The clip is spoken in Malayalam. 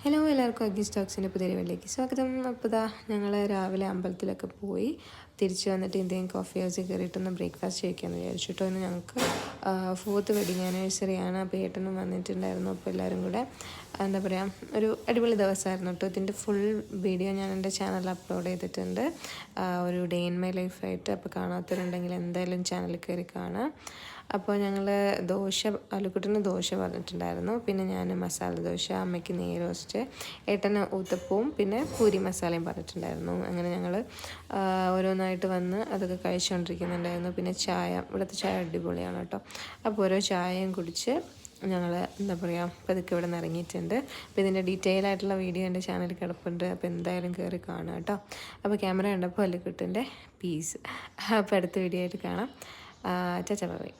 ഹലോ എല്ലാവർക്കും അഗ്നി സ്റ്റോക്സിൻ്റെ പുതിയ വീട്ടിലേക്ക് സ്വാഗതം. അപ്പോൾ ഇതാ ഞങ്ങൾ രാവിലെ അമ്പലത്തിലൊക്കെ പോയി തിരിച്ച് വന്നിട്ട് ഇന്ത്യൻ കോഫി ഹൗസിൽ കയറിയിട്ടൊന്ന് ബ്രേക്ക്ഫാസ്റ്റ് കഴിക്കാമെന്ന് വിചാരിച്ചിട്ടോ. ഇന്ന് ഞങ്ങൾക്ക് 4th വെഡിങ് ആനിവേഴ്സറിയാണ്. അപ്പോൾ ഏട്ടനും വന്നിട്ടുണ്ടായിരുന്നു. അപ്പോൾ എല്ലാവരും കൂടെ എന്താ പറയുക, ഒരു അടിപൊളി ദിവസമായിരുന്നു കേട്ടോ. ഇതിൻ്റെ ഫുൾ വീഡിയോ ഞാൻ എൻ്റെ ചാനലിൽ അപ്ലോഡ് ചെയ്തിട്ടുണ്ട്, ഒരു ഡേ ഇൻ മൈ ലൈഫായിട്ട്. അപ്പോൾ കാണാത്തവരുണ്ടെങ്കിൽ എന്തായാലും ചാനലിൽ കയറി കാണാം. അപ്പോൾ ഞങ്ങൾ അലുക്കുട്ടിന് ദോശ പറഞ്ഞിട്ടുണ്ടായിരുന്നു. പിന്നെ ഞാൻ മസാല ദോശ, അമ്മയ്ക്ക് നെയ് റോസ്റ്റ്, ഏട്ടന് ഊത്തപ്പവും പിന്നെ പൂരി മസാലയും പറഞ്ഞിട്ടുണ്ടായിരുന്നു. അങ്ങനെ ഞങ്ങൾ ഓരോന്നായിട്ട് വന്ന് അതൊക്കെ കഴിച്ചുകൊണ്ടിരിക്കുന്നുണ്ടായിരുന്നു. പിന്നെ ചായ, ഇവിടുത്തെ ചായ അടിപൊളിയാണ് കേട്ടോ. അപ്പോൾ ഓരോ ചായയും കുടിച്ച് ഞങ്ങൾ എന്താ പറയുക, പതുക്കെ ഇവിടെ നിന്ന് ഇറങ്ങിയിട്ടുണ്ട്. അപ്പോൾ ഇതിൻ്റെ ഡീറ്റെയിൽ ആയിട്ടുള്ള വീഡിയോ എൻ്റെ ചാനലിൽ കിടപ്പുണ്ട്. അപ്പോൾ എന്തായാലും കയറി കാണുക കേട്ടോ. അപ്പോൾ ക്യാമറ കണ്ടപ്പോൾ അല്ലുക്കുട്ടിൻ്റെ പീസ്. അപ്പോൾ അടുത്ത വീഡിയോ ആയിട്ട് കാണാം. ചാച്ച ബൈ.